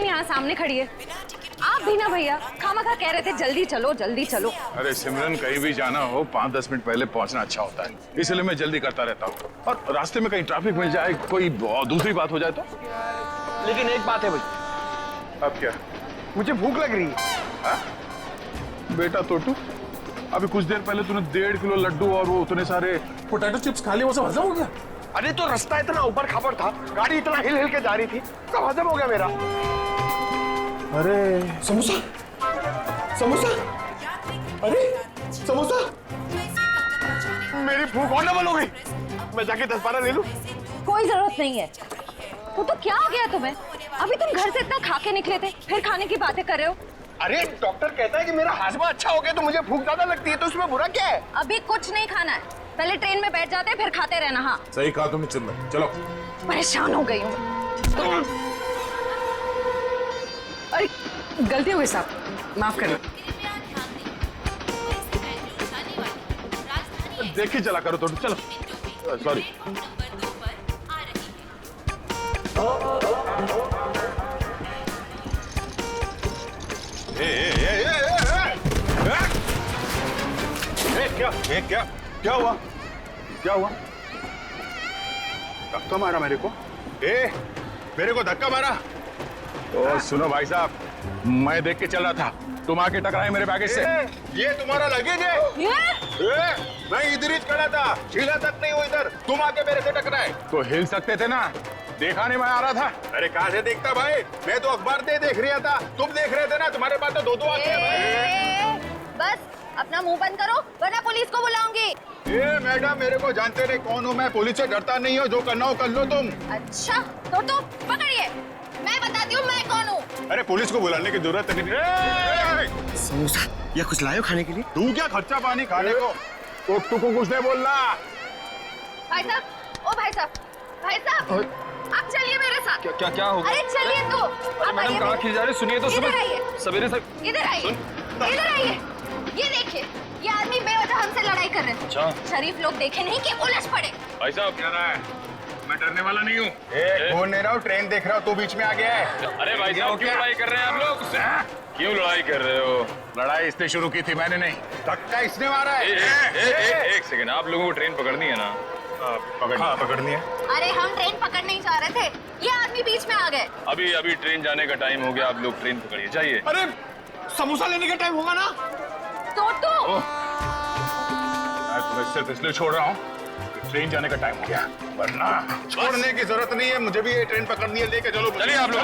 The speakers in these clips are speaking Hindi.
यहाँ सामने खड़ी है। आप भी ना भैया, खामखा कह रहे थे जल्दी चलो जल्दी चलो। अरे सिमरन, कहीं भी जाना हो 5-10 मिनट पहले पहुंचना अच्छा होता है, इसलिए मैं जल्दी करता रहता हूँ। और रास्ते में कहीं ट्रैफिक मिल जाए, कोई दूसरी बात हो जाए तो। लेकिन एक बात है भाई। अब क्या? मुझे भूख लग रही है। हा? बेटा तोटू, अभी कुछ देर पहले तूने 1.5 किलो लड्डू और वो उतने सारे पोटैटो चिप्स खा लिए, वो सब हजम हो गया? अरे तो रास्ता इतना ऊपर खापर था, गाड़ी इतना हिल हिल के जा रही थी, कब हजम हो गया मेरा। अरे समोसा, समोसा, अरे समोसा, मेरी भूख और डबल हो गई। मैं जाके 10-12 ले लूं? कोई जरूरत नहीं है। वो तो क्या हो गया तुम्हें? अभी तुम घर से इतना खा के निकले थे, फिर खाने की बातें कर रहे हो। अरे डॉक्टर कहता है कि मेरा हाजमा अच्छा हो गया तो मुझे भूख ज्यादा लगती है, तो उसमें बुरा क्या है? अभी कुछ नहीं खाना है, पहले ट्रेन में बैठ जाते हैं, फिर खाते रहना। हाँ सही कहा तुमने सिमरन, चलो। परेशान हो गई हूँ। अरे गलती हो गई साहब, माफ करें। देख के चला करो तोटू, चलो। सॉरी। क्या हुआ? क्या हुआ? धक्का मारा मेरे को? मेरे को धक्का मारा? तो सुनो भाई साहब, मैं देख के चल रहा था, तुम आके टकराए मेरे बैगेज से। ये तुम्हारा लगेज है? मैं इधर ही खड़ा था, हिला तक नहीं हुआ इधर, तुम आके मेरे से टकराए। तो हिल सकते थे ना, देखा नहीं मैं आ रहा था। अरे कहाँ से देखता भाई, मैं तो अखबार देख रहा था, तुम देख रहे थे ना, तुम्हारे पास तो दो आंखें हैं। बस अपना मुंह बंद करो वरना पुलिस को बुलाऊंगी। मैडम, मेरे को जानते नहीं कौन हूँ मैं, पुलिस से डरता नहीं हो, जो करना हो कर लो तुम। अच्छा तो तुम पकड़िए, मैं बताती हूँ मैं कौन हूँ। अरे पुलिस को बुलाने की जरूरत नहीं। समोसा या कुछ लायो खाने के लिए? तू क्या खर्चा पानी खाने को? तू को कुछ नहीं बोलना। भाई साहब, ओ भाई साहब, भाई साहब आप चलिए मेरे साथ। क्या क्या होगा? अरे चलिए तो। मैडम कहाँ खिल जा रहे? सुनिए तो, इधर आइए, सवेरे से इधर आइए, इधर आइए। ये देखिए, ये आदमी बेवजह हमसे लड़ाई कर रहे हैं। अच्छा। शरीफ लोग देखे नहीं कि उलझ पड़े। भाई साहब क्या रहा है? मैं डरने वाला नहीं हूँ। फोन ले रहा हूँ, ट्रेन देख रहा हूँ, तू बीच में आ गया है। अरे भाई साहब क्यों लड़ाई कर रहे हैं आप लोग? क्यों लड़ाई कर रहे हो? लड़ाई इसने शुरू की थी, मैंने नहीं। धक्का इसने मारा है। एक सेकंड, आप लोगों को ट्रेन पकड़नी है ना? पकड़नी है। अरे हम ट्रेन पकड़ने ही जा रहे थे, ये आदमी बीच में आ गए। अभी ट्रेन जाने का टाइम हो गया, आप लोग ट्रेन पकड़िए, जाइए। अरे समोसा लेने का टाइम होगा ना? तो मैं तुम्हें सिर्फ इसलिए छोड़ रहा हूँ, ट्रेन जाने का टाइम हो गया, वरना छोड़ने की जरूरत नहीं है, मुझे भी ये ट्रेन पकड़नी है, लेके चलो। चलिए आप लोग।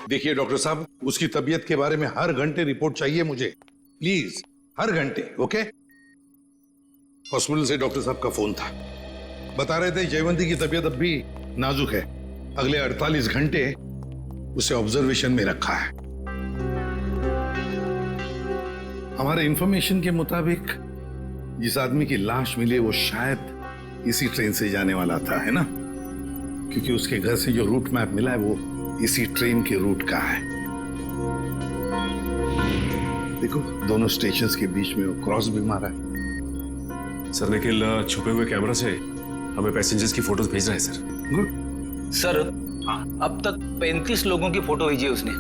देखिए डॉक्टर साहब, उसकी तबीयत के बारे में हर घंटे रिपोर्ट चाहिए मुझे, प्लीज, हर घंटे। ओके? हॉस्पिटल से डॉक्टर साहब का फोन था, बता रहे थे जयवंती की तबीयत अब भी नाजुक है, अगले 48 घंटे उसे ऑब्जर्वेशन में रखा है। हमारे इंफॉर्मेशन के मुताबिक जिस आदमी की लाश मिली वो शायद इसी ट्रेन से जाने वाला था, है ना? क्योंकि उसके घर से जो रूट मैप मिला है वो इसी ट्रेन के रूट का है। देखो, दोनों स्टेशंस के बीच में वो क्रॉस भी मारा है। सर निखिल छुपे हुए कैमरा से हमें पैसेंजर्स की फोटोज भेज रहा है सर। गुड। सर अब तक 35 लोगों की फोटो भेजी है उसने।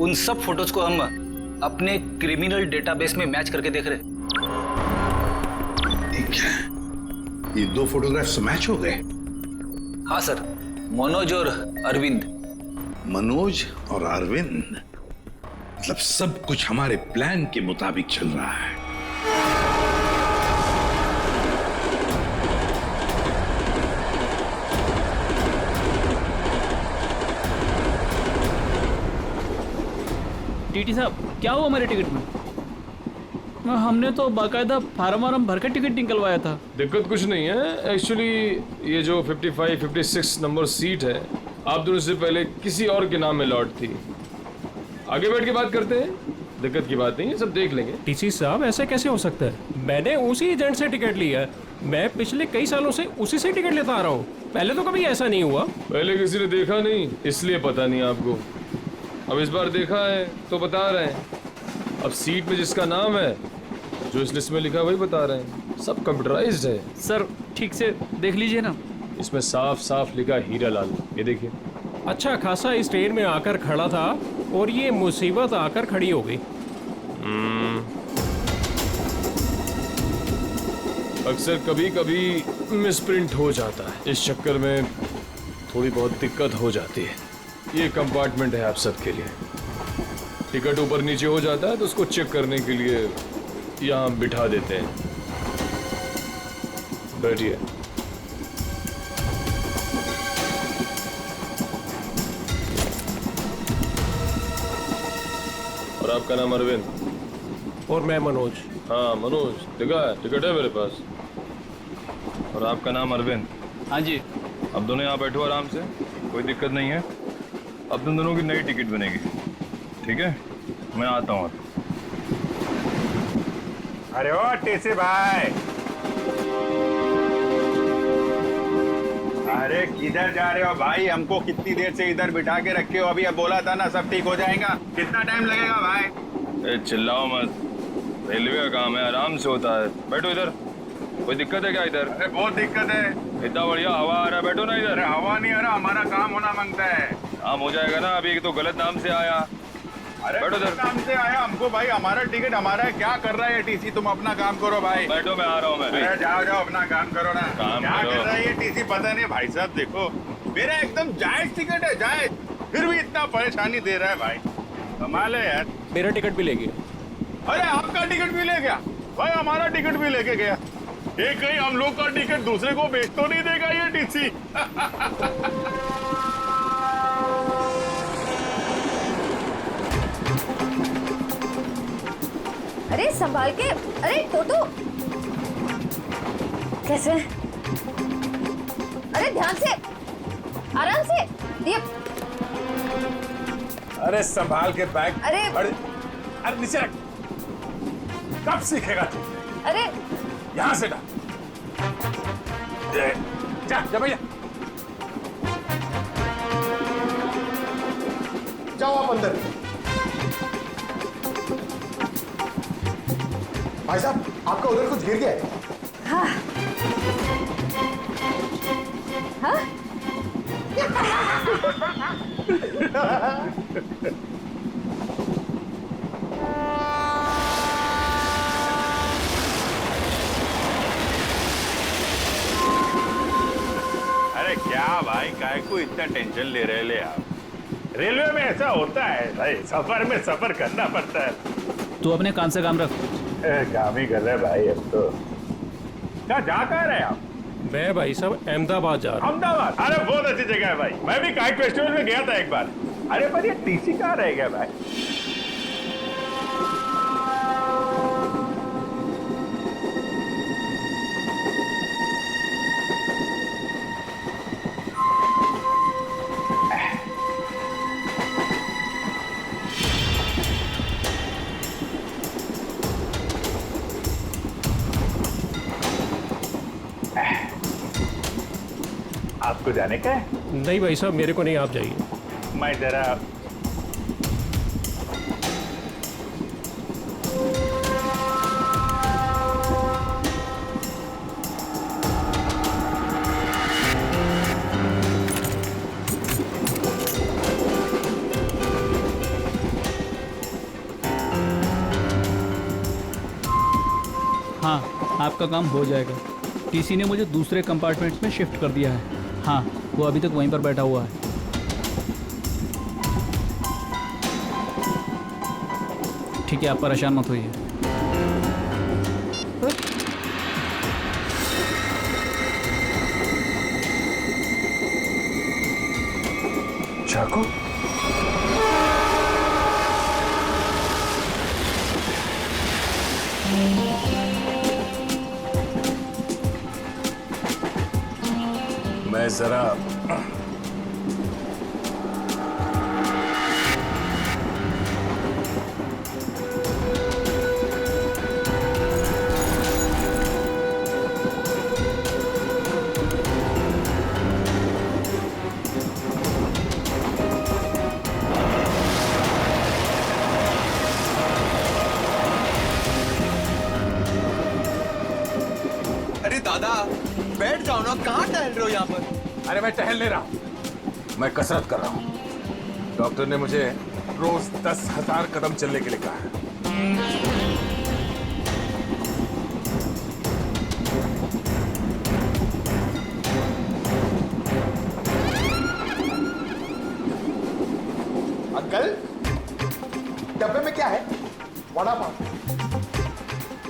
उन सब फोटोज को हम अपने क्रिमिनल डेटाबेस में मैच करके देख रहे हैं। ठीक है, ये 2 फोटोग्राफ्स मैच हो गए? हाँ सर, मनोज और अरविंद। मनोज और अरविंद, मतलब सब कुछ हमारे प्लान के मुताबिक चल रहा है। टीटी साहब, क्या हुआ हमारे टिकट में? हमने तो बाकायदा फार्म वार्म भर के टिकट निकलवाया था। दिक्कत कुछ नहीं है एक्चुअली, ये जो 55-56 नंबर सीट है आप दोनों से पहले किसी और के नाम में लॉट थी। आगे बैठ के बात करते हैं, दिक्कत की बात नहीं है, सब देख लेंगे। टीसी साहब ऐसे कैसे हो सकता है? मैंने उसी एजेंट से टिकट लिया है, मैं पिछले कई सालों से उसी से टिकट लेता आ रहा हूँ, पहले तो कभी ऐसा नहीं हुआ। पहले किसी ने देखा नहीं इसलिए पता नहीं आपको, अब इस बार देखा है तो बता रहे हैं। अब सीट में जिसका नाम है, जो इस लिस्ट में लिखा है वही बता रहे हैं, सब कंप्यूटराइज्ड है। सर ठीक से देख लीजिए ना। इसमें साफ साफ लिखा हीरालाल, ये देखिए। अच्छा खासा इस ट्रेन में आकर खड़ा था और ये मुसीबत आकर खड़ी हो गई। अक्सर कभी कभी मिसप्रिंट हो जाता है, इस चक्कर में थोड़ी बहुत दिक्कत हो जाती है। ये कंपार्टमेंट है आप सबके लिए। टिकट ऊपर नीचे हो जाता है तो उसको चेक करने के लिए यहाँ बिठा देते हैं। बैठिए। और आपका नाम अरविंद? और मैं मनोज। हाँ मनोज, देखा है, टिकट है मेरे पास। और आपका नाम अरविंद? हाँ जी। अब दोनों यहाँ बैठो आराम से, कोई दिक्कत नहीं है। अब तुम दोनों की नई टिकट बनेगी, ठीक है? मैं आता हूँ। अरे ओ टीसी भाई, अरे किधर जा रहे हो भाई? हमको कितनी देर से इधर बिठा के रखे हो? अभी अब बोला था ना सब ठीक हो जाएगा। कितना टाइम लगेगा भाई? ए, चिल्लाओ मत, रेलवे का काम है, आराम से होता है। बैठो इधर। कोई दिक्कत है क्या इधर? अरे बहुत दिक्कत है। इतना बढ़िया हवा आ रहा है, बैठो ना इधर। अरे हवा नहीं आ रहा, हमारा काम होना मांगता है। काम हो जाएगा ना, अभी तो गलत नाम से आया। अरे बैठो इधर। काम से आया हमको भाई, हमारा टिकट हमारा है। क्या कर रहा है ये टीसी? तुम अपना काम करो भाई। बैठो, मैं आ रहा हूँ। मैं अरे जाओ जाओ, अपना काम करो ना। काम क्या करो। कर रहा है ये टीसी पता नहीं। भाई साहब देखो, मेरा एकदम जायज टिकट है, जायज, फिर भी इतना परेशानी दे रहा है भाई। कमाल है यार। मेरा टिकट भी ले गया। अरे आपका टिकट भी ले गया भाई? हमारा टिकट भी लेके गया। ये कहीं हम लोग का टिकट दूसरे को बेच तो नहीं देगा ये टीसी? अरे संभाल के। अरे टोटो, कैसे? अरे ध्यान से, आराम से। ये अरे संभाल के बैग। अरे अरे नीचे रख। कब सीखेगा तू? अरे यहाँ से डाल। जा जा भैया। जाओ आप अंदर। भाई साहब, आपका उधर कुछ गिर गया है। हाँ हाँ। अरे क्या भाई, काय को इतना टेंशन ले रहे ले आप? रेलवे में ऐसा होता है भाई, सफर में सफर करना पड़ता है। तू अपने काम से काम रख। काम ही कर रहे भाई अब तो। क्या जा कह रहे हैं आप? मैं भाई साहब अहमदाबाद जा रहा हूँ। अहमदाबाद? अरे बहुत अच्छी जगह है भाई, मैं भी काइट फेस्टिवल में गया था एक बार। अरे पर ये टीसी कहाँ रह गया भाई? आपको जाने का है? नहीं भाई साहब, मेरे को नहीं, आप जाइए। मैं जरा हाँ, आपका काम हो जाएगा। टीसी ने मुझे दूसरे कंपार्टमेंट्स में शिफ्ट कर दिया है। हाँ, वो अभी तक वहीं पर बैठा हुआ है। ठीक है, आप परेशान मत होइए। चाकू? मैं जरा अरे दादा, बैठ जाओ ना, कहाँ टहल रहे हो यहाँ पर? अरे मैं टहल ले रहा हूँ, मैं कसरत कर रहा हूँ। डॉक्टर ने मुझे रोज 10,000 कदम चलने के लिए कहा है। अंकल, डब्बे में क्या है? वड़ा पाव,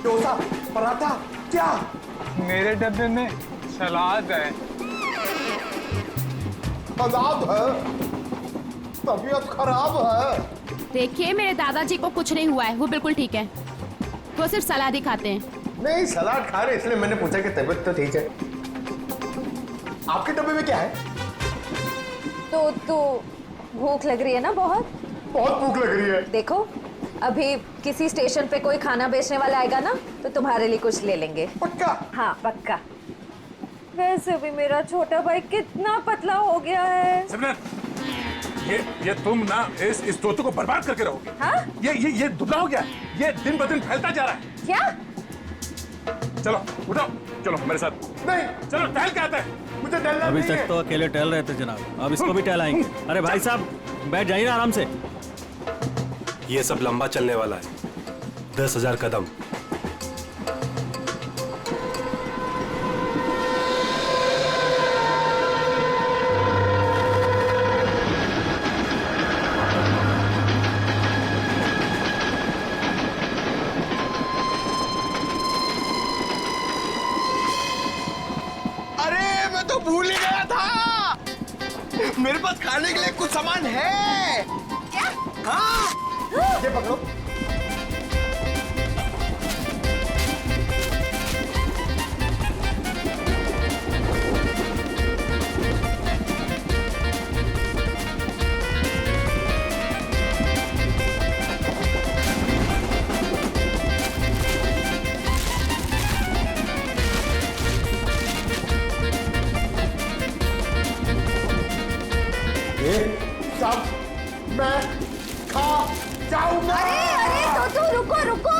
डोसा, पराठा, क्या? मेरे डब्बे में सलाद है। सलाद है? तबीयत खराब है। देखिए मेरे दादाजी को कुछ नहीं हुआ है, वो बिल्कुल ठीक है। वो सिर्फ सलाद ही खाते हैं। नहीं, सलाद खा रहे इसलिए मैंने पूछा कि तबीयत तो ठीक है। आपके डब्बे में क्या है? तो भूख लग रही है ना बहुत? बहुत भूख लग रही है। देखो, अभी किसी स्टेशन पे कोई खाना बेचने वाला आएगा ना, तो तुम्हारे लिए कुछ ले लेंगे। पक्का? हाँ पक्का। वैसे भी मेरा छोटा भाई कितना पतला हो गया है। सिमरन, ये तुम ना इस तोते को बर्बाद करके रहोगे। हाँ? ये दुबला हो गया है। ये दिन ब दिन फैलता जा रहा है। क्या? चलो उठो, चलो मेरे साथ। नहीं, चलो टहल के आते हैं। मुझे डरना अभी नहीं है। तक तो अकेले टहल रहे थे जनाब, अब इसको भी टहलाएंगे। अरे भाई साहब, बैठ जाइए ना आराम से। ये सब लंबा चलने वाला है, 10,000 कदम। अरे मैं तो भूल ही गया था, मेरे पास खाने के लिए कुछ सामान है। क्या? हाँ, ये पकड़ो। सब मैं खा जाऊंगा। अरे तो रुको रुको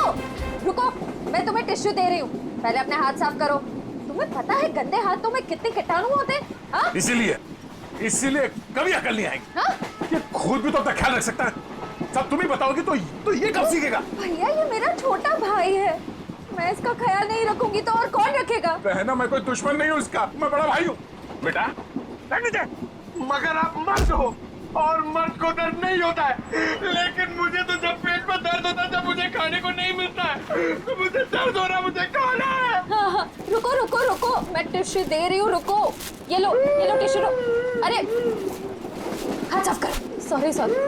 रुको, मैं तुम्हें टिश्यू दे रही हूँ, पहले अपने हाथ साफ करो। तुम्हें पता है गंदे हाथों में कितने कीटाणु होते हैं? हाँ? इसीलिए कभी अकल नहीं आएगी। हाँ? ये खुद भी तो अपना ख्याल रख सकता है, सब तुम ही बताओगी तो ये कब सीखेगा? भैया ये मेरा छोटा भाई है, मैं इसका ख्याल नहीं रखूंगी तो और कौन रखेगा? बहना, मैं कोई दुश्मन नहीं हूँ इसका, मैं बड़ा भाई हूँ। बेटा मगर आप मर्द हो और मर्द को दर्द नहीं होता है, लेकिन मुझे तो जब पेट में दर्द होता है, जब मुझे खाने को नहीं मिलता है, तो मुझे दर्द हो रहा, मुझे खाना है। हाँ हाँ, रुको रुको रुको, मैं टिश्यू दे रही हूँ, रुको। ये लो टिश्यू लो। अरे हाथ साफ कर। Sorry sorry.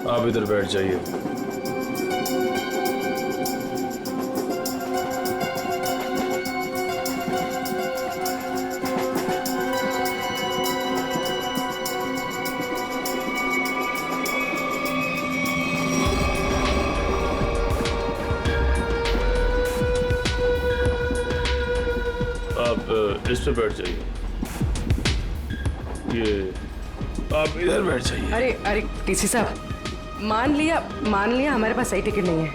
आप इधर बैठ जाइए। आप इस पे बैठ जाइए। ये आप इधर बैठ जाइए। अरे अरे टीसी साहब, मान लिया हमारे पास सही टिकट नहीं है।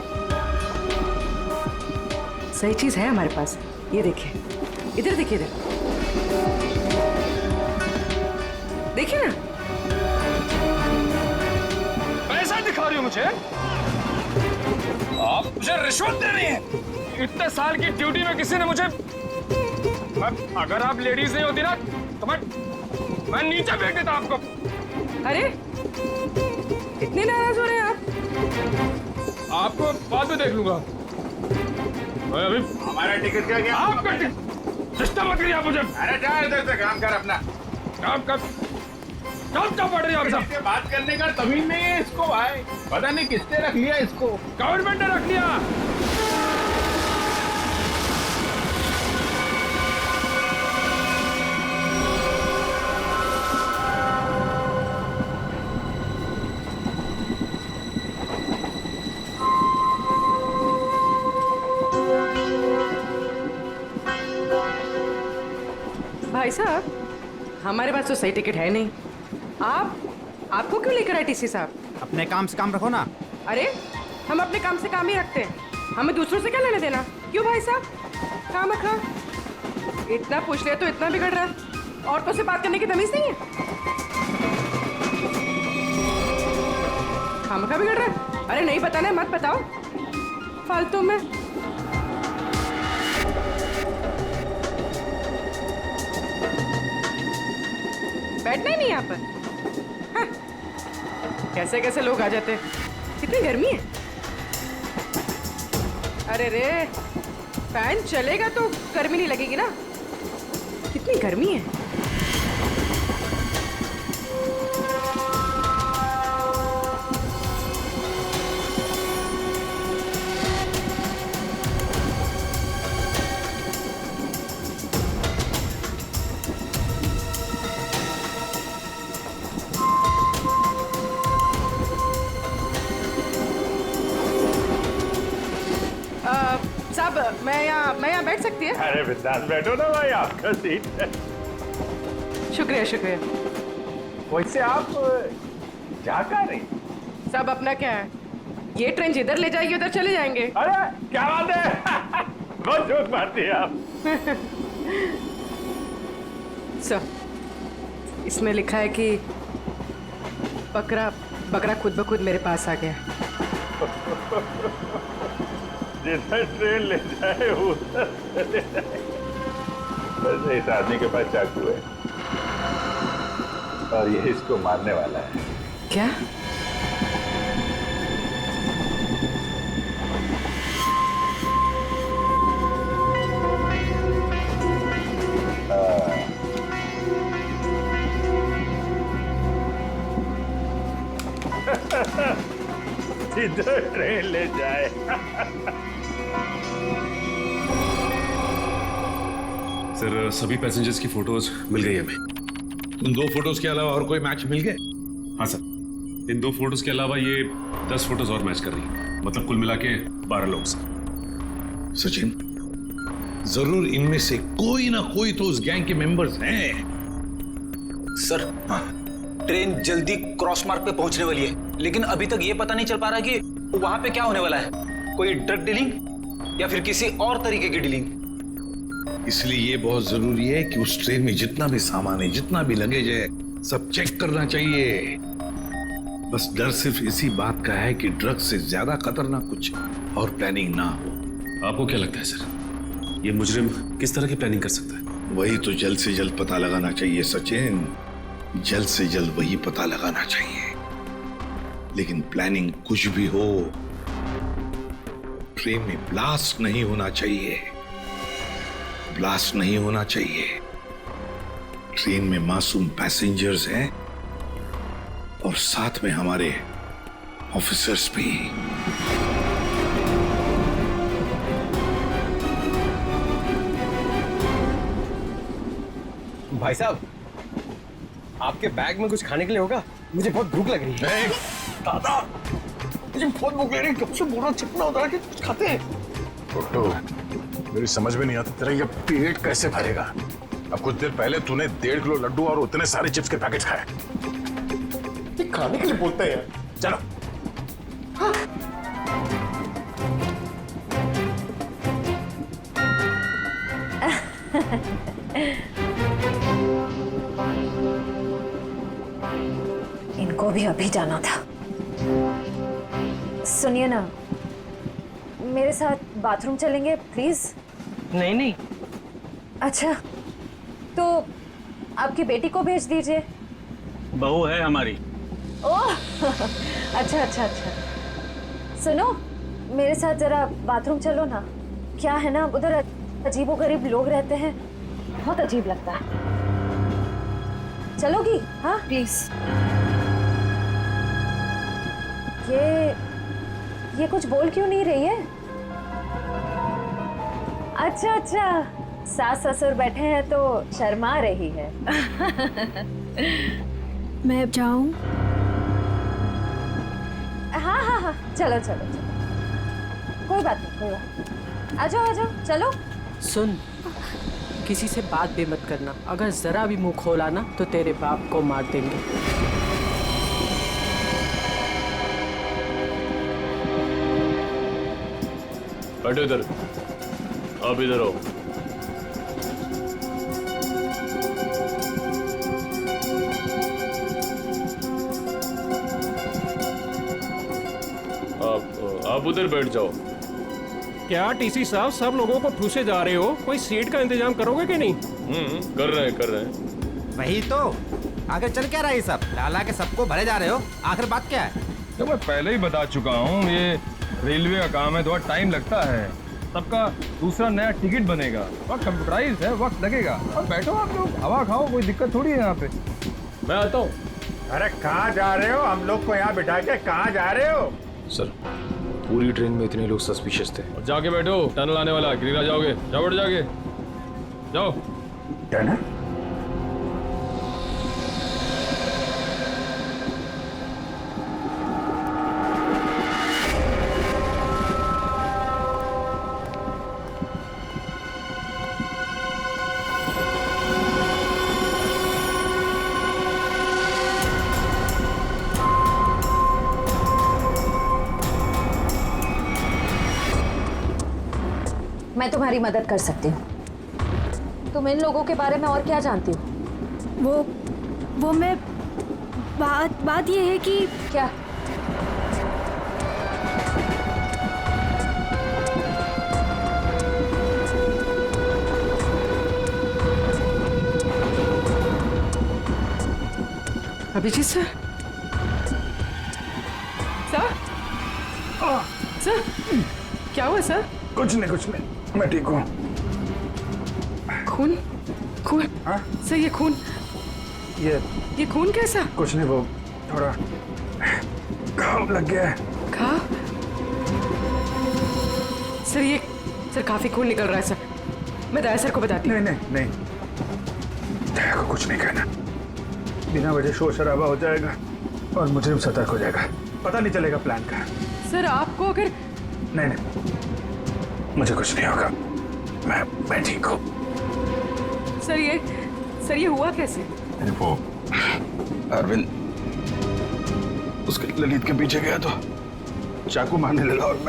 सही चीज है हमारे पास, ये देखिए, इधर देखिए, इधर देखिए ना। पैसा दिखा रही हो मुझे? आप मुझे रिश्वत दे रही हैं। इतने साल की ड्यूटी में किसी ने मुझे, अगर आप लेडीज नहीं होती ना तो मैं नीचे फेंक देता आपको। अरे इतने नाराज हो रहे हैं आप? आपको बाद में देख लूंगा। मैं अभी हमारा टिकट क्या गया? आपका सिस्टम मत करिए आप मुझे। अरे जा इधर से, काम कर अपना। काम कर, क्या पड़ रही है आप सब? इससे बात करने का तमीज नहीं है इसको भाई, पता नहीं किसने रख लिया इसको। गवर्नमेंट ने रख लिया। भाई साहब, हमारे पास तो सही टिकट है नहीं। आपको क्यों लेकर आए टीसी साहब? अपने काम से काम रखो ना। अरे हम अपने काम से काम ही रखते हैं, हमें दूसरों से क्या लेने देना? क्यों भाई साहब? काम रखा, इतना पूछ लिया तो इतना बिगड़ रहा है। औरतों से बात करने की तमीज नहीं है। काम का बिगड़ रहा है। अरे नहीं बताना है, मत बताओ फालतू में। बैठना ही नहीं यहाँ पर। हाँ। कैसे कैसे लोग आ जाते हैं। कितनी गर्मी है। अरे रे, फैन चलेगा तो गर्मी नहीं लगेगी ना। कितनी गर्मी है। साहब, मैं यहाँ बैठ सकती है? अरे बिंदास बैठो ना भाई, आपका सीट है। शुक्रिया शुक्रिया। वैसे आप जा कहाँ रही? साहब अपना क्या है, ये ट्रेन जिधर ले जाएगी उधर चले जाएंगे। अरे क्या बात है। बहुत जोक मारती है आप। सर, इसमें लिखा है कि बकरा खुद ब खुद मेरे पास आ गया। जिधर ट्रेन ले जाए उधर चले जाए। वैसे इस आदमी के पास चाकू है और ये इसको मारने वाला है। क्या? जिधर ट्रेन ले जाए। सर सभी पैसेंजर्स की फोटोज मिल गई हमें। उन 2 फोटोज के अलावा और कोई मैच मिल गए? हाँ सर, इन 2 फोटोज के अलावा ये 10 फोटोज और मैच कर रही है। मतलब कुल मिला के 12 लोग सर। सचिन, जरूर इनमें से कोई ना कोई तो उस गैंग के मेंबर्स हैं। सर, ट्रेन जल्दी क्रॉस मार्क पे पहुंचने वाली है, लेकिन अभी तक ये पता नहीं चल पा रहा कि वहां पे क्या होने वाला है। कोई ड्रग डीलिंग या फिर किसी और तरीके की डीलिंग। इसलिए ये बहुत जरूरी है कि उस ट्रेन में जितना भी सामान है, जितना भी लगेज है, सब चेक करना चाहिए। बस डर सिर्फ इसी बात का है कि ड्रग से ज्यादा खतरनाक कुछ और प्लानिंग ना हो। आपको क्या लगता है सर, ये मुजरिम किस तरह की प्लानिंग कर सकता है? वही तो जल्द से जल्द पता लगाना चाहिए सचिन, जल्द से जल्द वही पता लगाना चाहिए। लेकिन प्लानिंग कुछ भी हो, ट्रेन में ब्लास्ट नहीं होना चाहिए। ब्लास्ट नहीं होना चाहिए। ट्रेन में मासूम पैसेंजर्स हैं और साथ में हमारे ऑफिसर्स भी। भाई साहब, आपके बैग में कुछ खाने के लिए होगा? मुझे बहुत भूख लग रही है। दादा, मुझे बहुत भूख लग रही है। कब से बोल रहा चिपना होता है कि कुछ खाते हैं। तो मेरी समझ में नहीं आता तेरा ये पेट कैसे भरेगा। अब कुछ देर पहले तूने 1.5 किलो लड्डू और उतने सारे चिप्स के पैकेट खाए। ये खाने के लिए बोलते हैं यार। चलो। हाँ। इनको भी अभी जाना था। सुनिए ना, मेरे साथ बाथरूम चलेंगे प्लीज? नहीं नहीं। अच्छा, तो आपकी बेटी को भेज दीजिए। बहू है हमारी। ओह अच्छा अच्छा अच्छा। सुनो, मेरे साथ जरा बाथरूम चलो ना। क्या है ना, उधर अजीबोगरीब लोग रहते हैं, बहुत अजीब लगता है। चलोगी? हाँ प्लीज। ये कुछ बोल क्यों नहीं रही है? अच्छा अच्छा, सास ससुर बैठे हैं तो शर्मा रही है। मैं अब जाऊं? हाँ हाँ हाँ, चलो चलो चलो, कोई बात नहीं, कोई बात नहीं। आ जाओ चलो। सुन, किसी से बात भी मत करना। अगर जरा भी मुंह खोला ना तो तेरे बाप को मार देंगे। बैठो इधर, आप इधर आओ। आप उधर बैठ जाओ। क्या टीसी साहब सब लोगों को ठूसे जा रहे हो? कोई सीट का इंतजाम करोगे कि नहीं? कर रहे हैं। वही तो आगे चल क्या रहा है सब? लाला के सबको भरे जा रहे हो, आखिर बात क्या है? तो मैं पहले ही बता चुका हूँ, ये रेलवे का काम है, थोड़ा टाइम लगता है। सबका दूसरा नया टिकट बनेगा, वक्त कंप्यूटराइज है, वक्त लगेगा। और बैठो आप लोग, हवा खाओ, कोई दिक्कत थोड़ी है यहाँ पे। मैं आता हूँ। अरे कहाँ जा रहे हो? हम लोग को यहाँ बिठा के कहाँ जा रहे हो? सर, पूरी ट्रेन में इतने लोग सस्पिशियस थे। और जाके बैठो, टनल आने वाला, गिरिरा जाओगे। जाओ बैठ, जाके जाओ। टनल? मैं तुम्हारी मदद कर सकती हूँ। तुम इन लोगों के बारे में और क्या जानती हो? वो मैं बात ये है कि क्या? अभिजीत सर, सर क्या हुआ सर? कुछ नहीं, मैं ठीक हूँ। खून? हाँ? सर ये खून, ये खून कैसा? कुछ नहीं, वो थोड़ा घाव लग गया है। घाव? सर काफी खून निकल रहा है सर। मैं दया सर को बताती हूँ। नहीं, दया को कुछ नहीं कहना। बिना वजह शोर शराबा हो जाएगा और मुझे सतर्क हो जाएगा, पता नहीं चलेगा प्लान का। सर आपको अगर नहीं, मुझे कुछ नहीं होगा, मैं ठीक हूँ। सर ये हुआ कैसे? वो अरविंद उसके ललित के पीछे गया तो चाकू मारने लगा और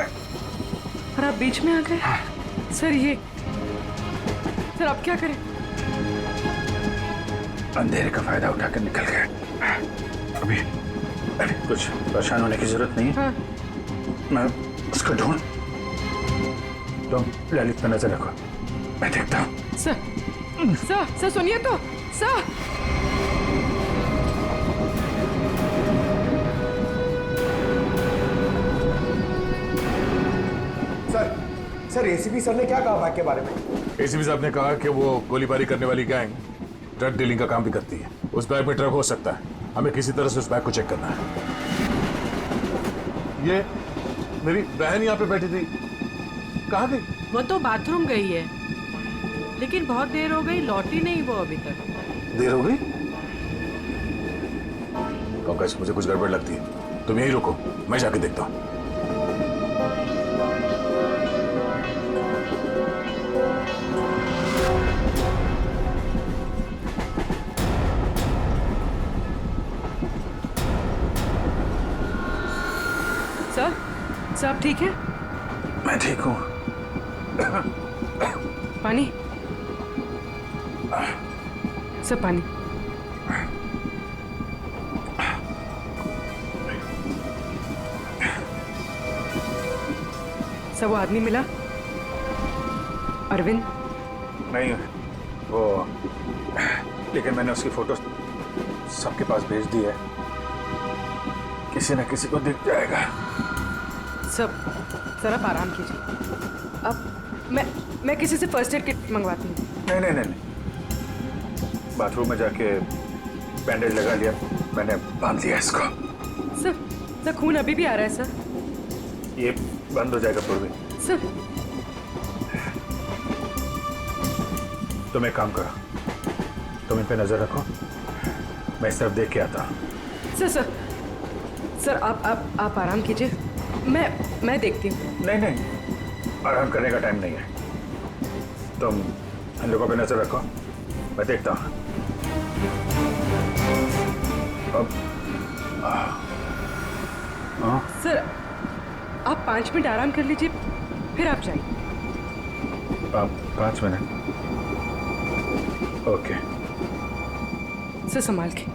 आप बीच में आ गए। सर आप क्या करें? अंधेरे का फायदा उठाकर निकल गए। अभी कुछ परेशान होने की जरूरत नहीं है। हाँ। मैं उसको ढूंढ, तुम ललित पर नजर रखो, मैं देखता हूँ। सर सुनिए तो। सर एसीपी सर ने क्या कहा बैग के बारे में? एसीपी साहब ने कहा कि वो गोलीबारी करने वाली गैंग ड्रग डीलिंग का काम भी करती है। उस बैग में ड्रग हो सकता है, हमें किसी तरह से उस बैग को चेक करना है। ये मेरी बहन यहाँ पे बैठी थी, कहाँ गई? वो तो बाथरूम गई है, लेकिन बहुत देर हो गई, लौटी नहीं वो अभी तक। देर हो गई? पंकज, मुझे कुछ गड़बड़ लगती है, तुम यहीं रुको, मैं जाके देखता हूँ। सर आप ठीक है? मैं ठीक हूँ। पानी? सब पानी। सब वो आदमी मिला? अरविंद? नहीं, वो लेकिन मैंने उसकी फोटो सबके पास भेज दी है, किसी न किसी को दिख जाएगा। सर आप आराम कीजिए। अब मैं किसी से फर्स्ट एड किट मंगवाती हूँ। नहीं, बाथरूम में जाके बैंडेज लगा लिया, मैंने बांध लिया इसको। सर खून अभी भी आ रहा है सर। ये बंद हो जाएगा पूर्वी। सर तुम एक काम करो, तुम इन पे नजर रखो, मैं इस तरफ देख के आता हूँ। सर आप आराम कीजिए, मैं देखती हूँ। नहीं, आराम करने का टाइम नहीं है। तुम इन लोगों पे नजर रखो, मैं देखता हूँ। अब सर आप 5 मिनट आराम कर लीजिए, फिर आप जाइए। आप 5 मिनट? ओके। सर संभाल के।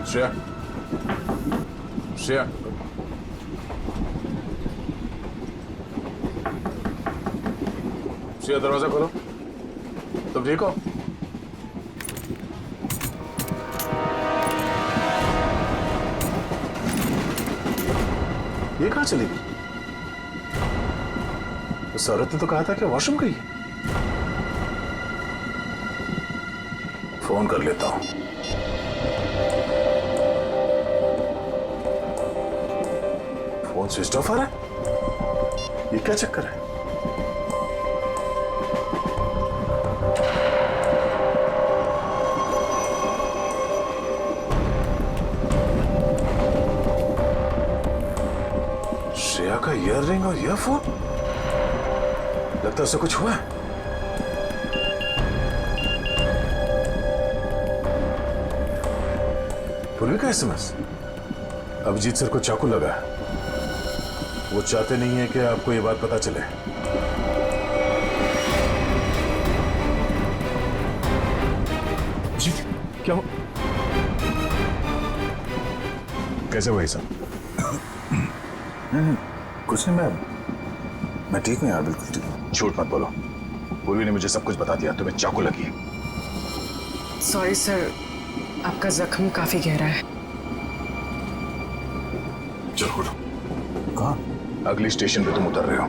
श्रेया, श्रेया, श्रेया दरवाजा खोलो। तुम ठीक हो? ये कहाँ चली गई? उस औरत ने तो कहा था कि वॉशरूम गई। फोन कर लेता हूं। फोन स्विच ऑफ आ रहा है। ये क्या चक्कर है? श्रेया का ईयररिंग और ईयरफोन, लगता है उससे कुछ हुआ है। पूर्वी का एसएमएस। अभिजीत सर को चाकू लगा है। वो चाहते नहीं है कि आपको ये बात पता चले। जी क्या हो? कैसे हुआ ये सब? नहीं, कुछ नहीं, मैं ठीक हूँ यार, बिल्कुल ठीक हूँ। झूठ मत बोलो। पूर्वी ने मुझे सब कुछ बता दिया। तुम्हें चाकू लगी है। सॉरी सर, आपका जख्म काफी गहरा है। चलो उठो। कहाँ? अगली स्टेशन पे तुम उतर रहे हो।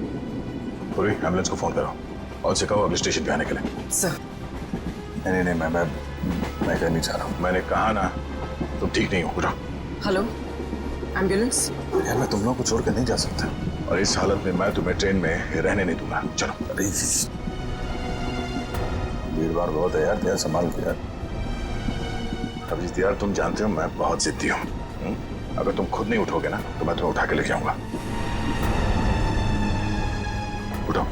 पूर्वी एम्बुलेंस को फोन करो और उसे कहो अगले स्टेशन पे आने के लिए। सर नहीं, मैं कह नहीं चाह रहा हूँ। मैंने कहा ना, तुम ठीक नहीं हो। उठो। Hello ambulance. यार मैं तुम लोगों को छोड़कर नहीं जा सकता, और इस हालत में मैं तुम्हें ट्रेन में रहने नहीं दूंगा। चलो। अरे भीड़ भाड़ बहुत है यार, संभाल के यार। अभिजीत यार, तुम जानते हो मैं बहुत जिद्दी हूँ। अगर तुम खुद नहीं उठोगे ना तो मैं तुम्हें उठा के लेके आऊंगा। उठो।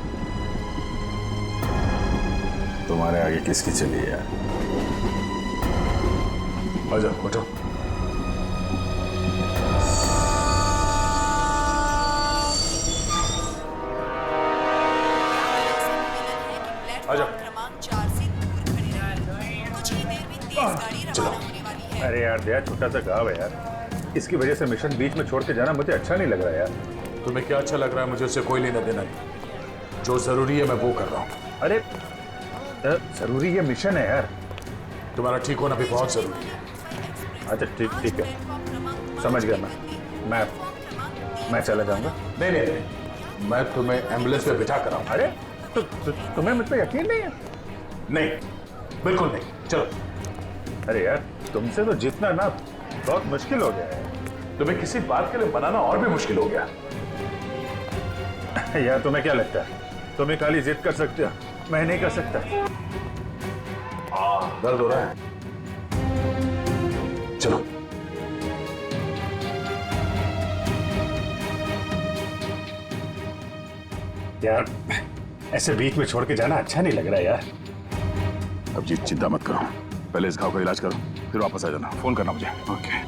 तुम्हारे आगे किसकी चली है यार? आ जाओ, उठो। अरे यार दया, छोटा सा गाँव है यार, इसकी वजह से मिशन बीच में छोड़ के जाना मुझे अच्छा नहीं लग रहा यार। तुम्हें क्या अच्छा लग रहा है? मुझे उससे कोई लेना देना नहीं। जो जरूरी है मैं वो कर रहा हूँ। अरे जरूरी ये मिशन है यार। तुम्हारा ठीक होना भी बहुत जरूरी है। अच्छा ठीक है, समझ गया। मैं चला जाऊंगा। नहीं, मैं तुम्हें एम्बुलेंस पे बिठा कर आऊंगा। अरे तो तुम्हें मुझ पर यकीन नहीं है? नहीं, बिल्कुल नहीं। चलो। अरे यार तुमसे तो जितना ना बहुत मुश्किल हो गया है। तुम्हें किसी बात के लिए बनाना और भी मुश्किल हो गया। यार तुम्हें क्या लगता है तुम्हें खाली जिद कर सकते हो, मैं नहीं कर सकता? दर्द हो रहा है। चलो। यार ऐसे बीच में छोड़ के जाना अच्छा नहीं लग रहा यार। अभिजीत चिंता मत करो, पहले इस घाव का इलाज करो, फिर वापस आ जाना। फोन करना मुझे। ओके।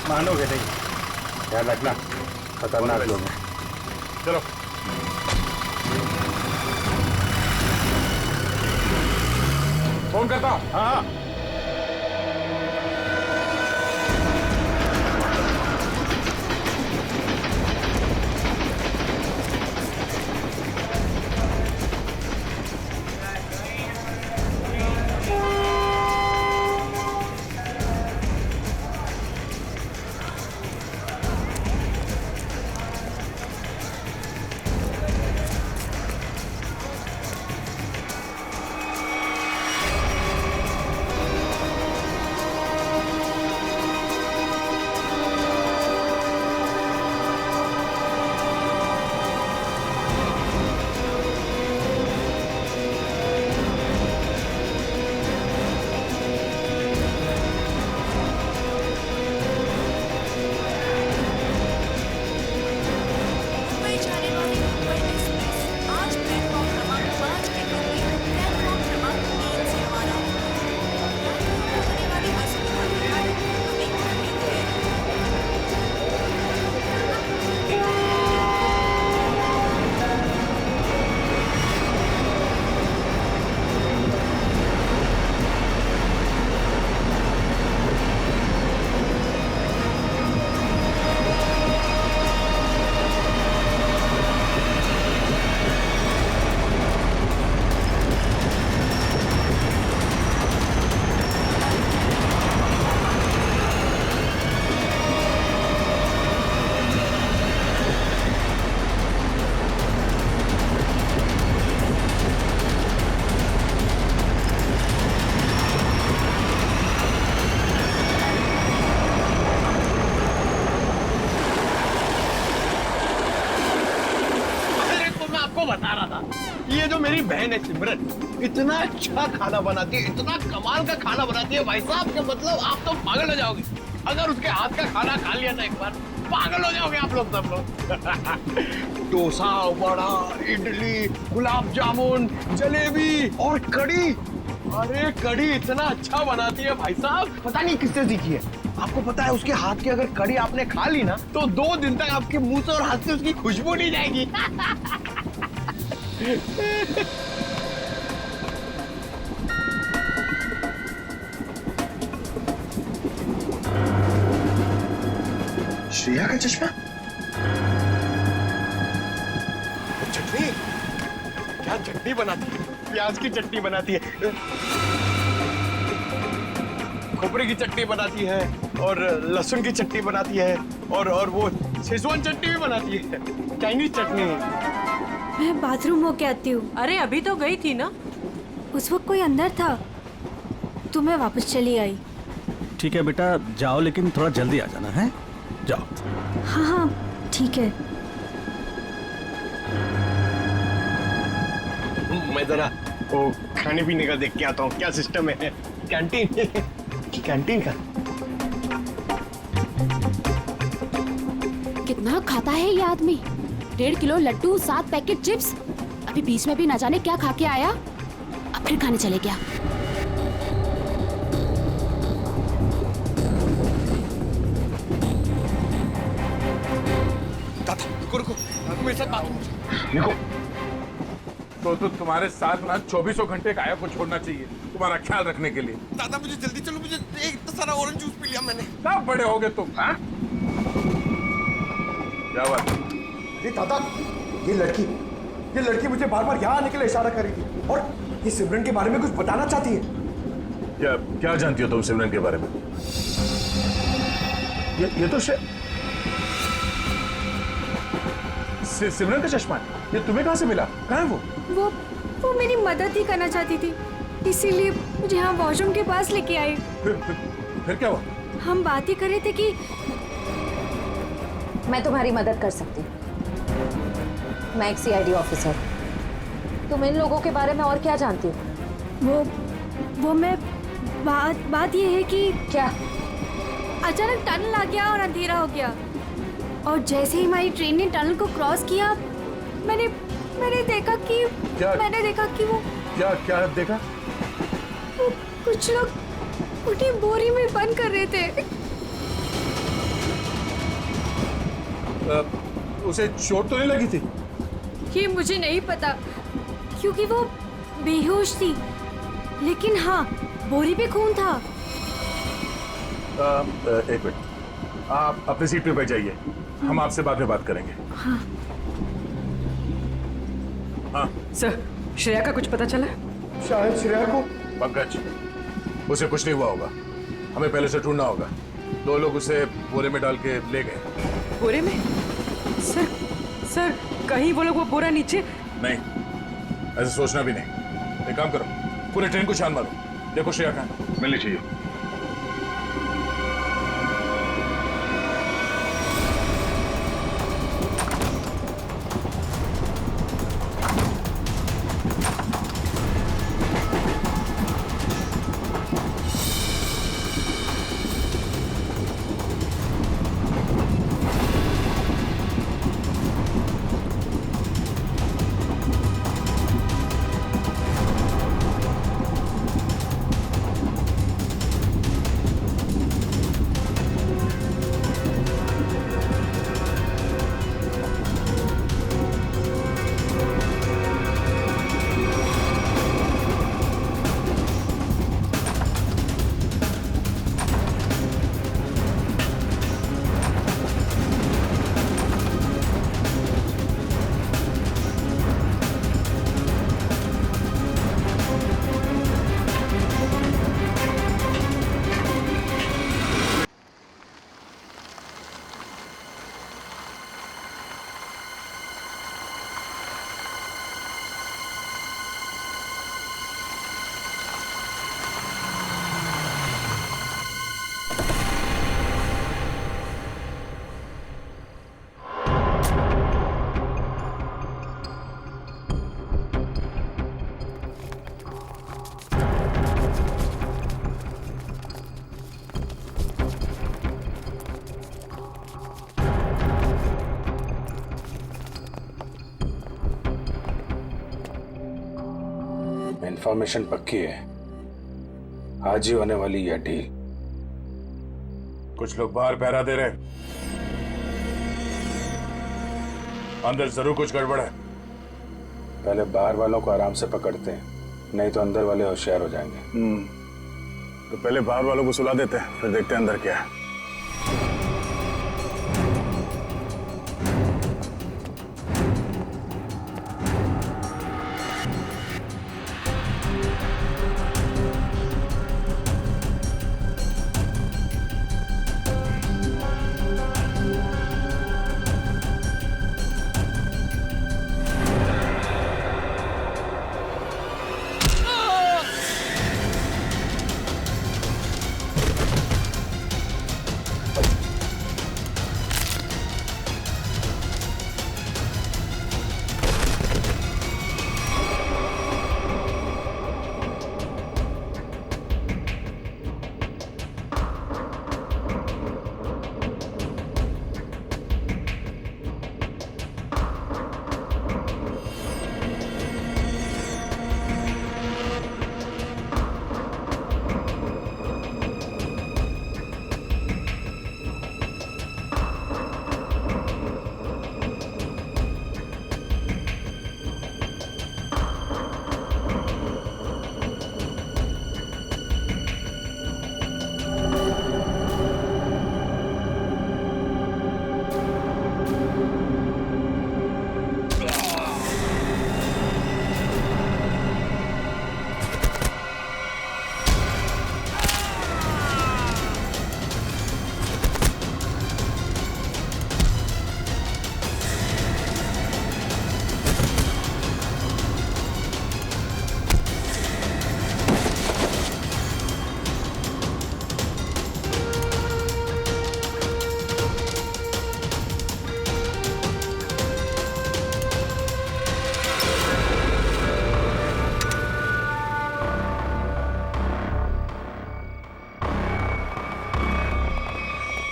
मानोगे नहीं, ध्यान रखना, खतरनाक लोग हैं। चलो। फोन करता हूं। हाँ। बहन है सिमरन, इतना अच्छा खाना बनाती है, इतना कमाल का खाना बनाती है भाई साहब कि मतलब आप तो पागल हो जाओगे। अगर उसके हाथ का खाना खा लिया ना एक बार, पागल हो जाओगे आप लोग सब लोग। डोसा, वड़ा, इडली, गुलाब जामुन, जलेबी और कढ़ी। अरे कढ़ी इतना अच्छा बनाती है भाई साहब, पता नहीं किससे सीखी है। आपको पता है उसके हाथ की अगर कढ़ी आपने खा ली ना तो 2 दिन तक आपके मुंह से और हाथ से उसकी खुशबू नहीं जाएगी। श्रेया का चश्मा, चटनी, क्या चटनी बनाती है, प्याज की चटनी बनाती है, खोपरे की चटनी बनाती है और लहसुन की चटनी बनाती है और वो शेजवान चटनी भी बनाती है, चाइनीज चटनी। मैं बाथरूम होके आती हूँ। अरे अभी तो गई थी ना। उस वक्त कोई अंदर था तो मैं वापस चली आई। ठीक है बेटा जाओ, लेकिन थोड़ा जल्दी आ जाना है। जाओ। हाँ हाँ ठीक है। मैं जरा वो खाने पीने का देख के आता हूँ क्या सिस्टम है कैंटीन कैंटीन का। कितना खाता है ये आदमी? 1.5 किलो लड्डू, 7 पैकेट चिप्स। अभी बीच में भी ना जाने क्या खा के आया, अब फिर खाने चले गया। रुको मेरे साथ बात। निको, तो तुम्हारे साथ ना 24 घंटे गाया को छोड़ना चाहिए तुम्हारा ख्याल रखने के लिए। दादा मुझे जल्दी चलो, मुझे इतना सारा ऑरेंज जूस पी लिया मैंने। कब बड़े होगे तुम? हाँ? क्या बात? अरे दादा, ये लड़की मुझे बार बार यहाँ आने के लिए इशारा कर रही थी और ये सिमरन के बारे में कुछ बताना चाहती है। क्या जानती हो तुम सिमरन के बारे में? ये तो सिमरन का चश्मा है। ये तुम्हें कहाँ से मिला? कहाँ है वो मेरी मदद ही करना चाहती थी, इसीलिए मुझे यहाँ वॉशरूम के पास लेके आई। फिर क्या हुआ? हम बात ही कर रहे थे कि मैं तुम्हारी मदद कर सकती हूँ। मैं एक CID ऑफिसर। तुम इन लोगों के बारे में और क्या जानती हो? वो मैं बात ये है कि क्या अचानक टनल आ गया और अंधेरा हो गया, और जैसे ही हमारी ट्रेन ने टनल को क्रॉस किया मैंने देखा कि वो क्या देखा? वो कुछ लोग उठी बोरी में बंद कर रहे थे। उसे चोट तो नहीं लगी थी? ये मुझे नहीं पता क्योंकि वो बेहोश थी, लेकिन हाँ बोरी पे खून था। एक मिनट, आप अपनी सीट पे बैठ जाइए, हम आपसे बाद में बात करेंगे। हाँ। हाँ सर, श्रेया का कुछ पता चला? शायद श्रेया को। पंकज, उसे कुछ नहीं हुआ होगा, हमें पहले से ढूंढना होगा। 2 लोग उसे बोरे में डाल के ले गए। बोरे में? सर कहीं वो लोग वो बोरा नीचे? नहीं, ऐसे सोचना भी नहीं। एक काम करो, पूरे ट्रेन को छान मारो, देखो श्रेया कहाँ मिलनी चाहिए। इंफॉर्मेशन पक्की है, आज ही होने वाली यह डील। कुछ लोग बाहर पहरा दे रहे, अंदर जरूर कुछ गड़बड़ है। पहले बाहर वालों को आराम से पकड़ते हैं, नहीं तो अंदर वाले होशियार हो जाएंगे। तो पहले बाहर वालों को सुला देते हैं, फिर देखते हैं अंदर क्या है।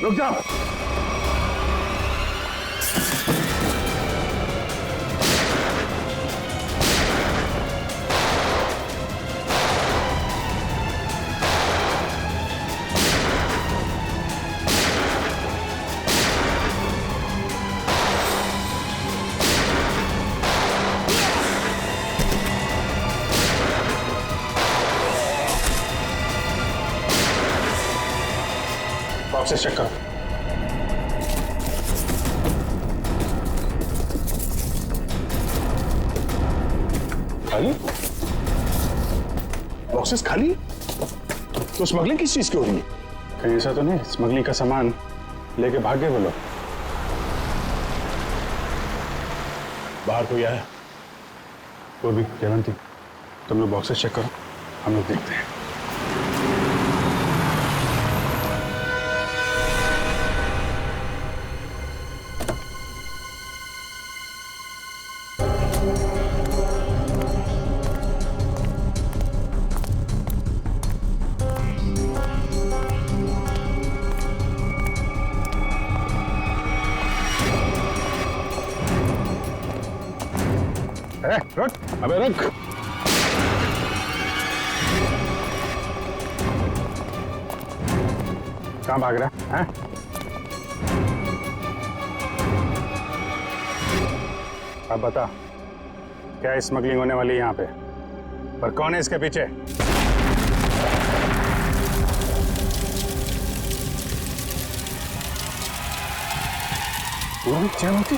रुक जाओ। बॉक्सेस चेक करो। खाली? बॉक्सेस खाली? तो स्मगलिंग किस चीज की हो रही है? कहीं ऐसा तो नहीं स्मगलिंग का सामान लेके भाग गए वो लोग? बाहर कोई आया? कोई भी? जयवंती, तुम लोग बॉक्सेस चेक करो, हम लोग देखते हैं। रुक, अबे रुक। कहाँ भाग रहा है? अब बता, क्या स्मगलिंग होने वाली है यहाँ पे? पर कौन है इसके पीछे? जयवंती,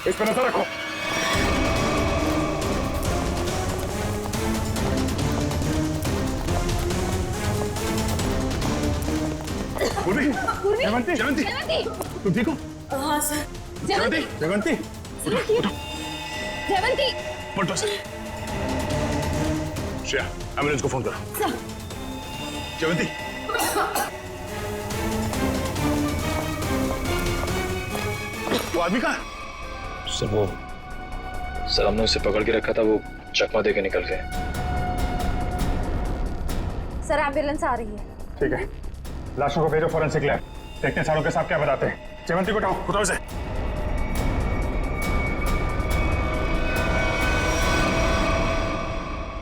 इस पर नजर रखो। जयवंती, जयवंती, तुम ठीक हो? हाँ सर। जयवंती, जयवंती, उठो, जयवंती, पलटो सर। श्रेया, एम्बुलेंस को फोन करो। सर। जयवंती, वो आदमी कहाँ? सर हमने उसे पकड़ के रखा था, वो चकमा दे के निकल गए। सर एम्बुलेंस आ रही है। ठीक है, लाशों को भेजो फॉरेंसिक लैब, देखते हैं सालों के साथ क्या बताते हैं। जयवंती को उठाओ से।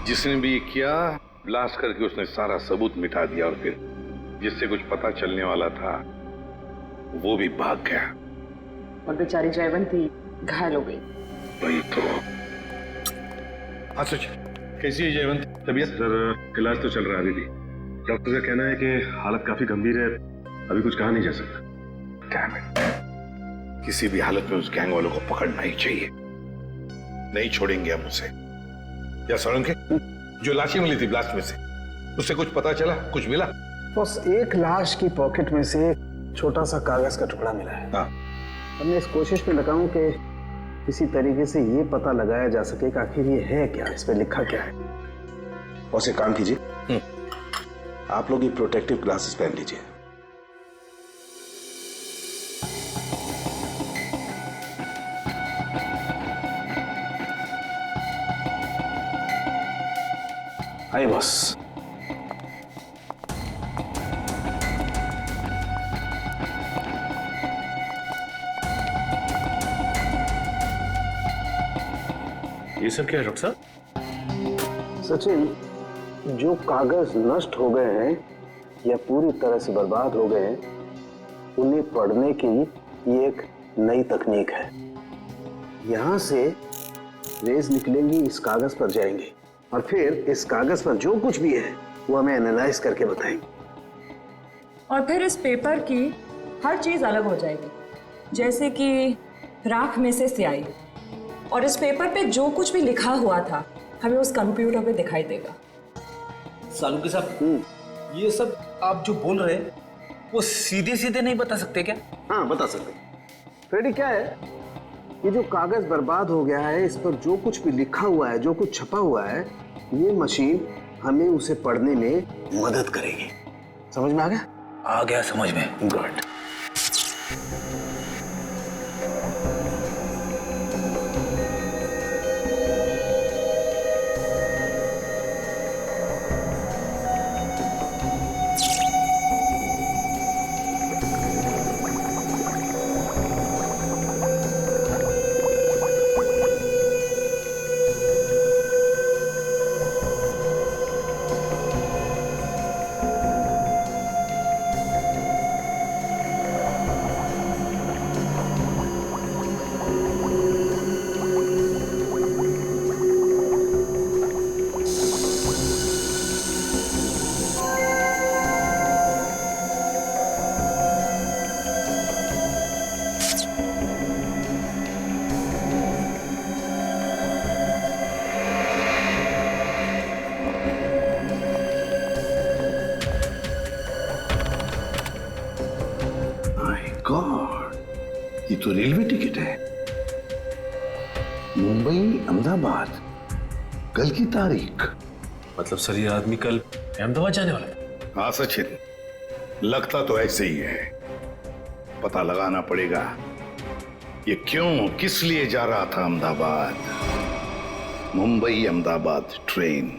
जिसने भी ये किया, ब्लास्ट करके उसने सारा सबूत मिटा दिया, और फिर जिससे कुछ पता चलने वाला था वो भी भाग गया। और बेचारी जयवंती घायल हो गई। वही तो। हाँ सच, कैसी है जयवंत तबीयत? सर इलाज तो चल रहा है अभी भी। डॉक्टर का कहना है कि हालत काफी गंभीर है, अभी कुछ कहा नहीं जा सकता। डैम इट, किसी भी हालत में उस गैंग वालों को पकड़ना ही चाहिए। नहीं छोड़ेंगे हम उसे। या सोलंके, जो लाशें मिली थी ब्लास्ट में से, उससे कुछ पता चला, कुछ मिला? बस एक लाश की पॉकेट में से छोटा सा कागज का टुकड़ा मिला है। हाँ। हमने इस कोशिश में लगा हूं कि किसी तरीके से ये पता लगाया जा सके कि आखिर ये है क्या, इस पे लिखा क्या है। और एक काम कीजिए, आप लोग ये प्रोटेक्टिव ग्लासेस पहन लीजिए। आइए बॉस। ये सब क्या है डॉक्टर साहब? सचिन, जो कागज नष्ट हो गए हैं या पूरी तरह से बर्बाद हो गए हैं, उन्हें पढ़ने की ये एक नई तकनीक है। यहां से रेज निकलेंगी, इस कागज पर जाएंगे, और फिर इस कागज पर जो कुछ भी है वो हमें एनालाइज करके बताएंगे। और फिर इस पेपर की हर चीज अलग हो जाएगी, जैसे कि राख में से स्याही। और इस पेपर पे जो कुछ भी लिखा हुआ था हमें उस कंप्यूटर पे दिखाई देगा। सालुंके साहब, ये सब आप जो बोल रहे हैं वो सीधे सीधे नहीं बता सकते क्या? हाँ बता सकते। फ्रेडी, क्या है, ये जो कागज बर्बाद हो गया है, इस पर जो कुछ भी लिखा हुआ है, जो कुछ छपा हुआ है, ये मशीन हमें उसे पढ़ने में मदद करेगी। समझ में आ गया? आ गया समझ में। गुड। ये तो रेलवे टिकट है। मुंबई अहमदाबाद, कल की तारीख। मतलब सर ये आदमी कल अहमदाबाद जाने वाला है? हाँ सचिन, लगता तो ऐसे ही है। पता लगाना पड़ेगा ये क्यों, किस लिए जा रहा था अहमदाबाद। मुंबई अहमदाबाद ट्रेन।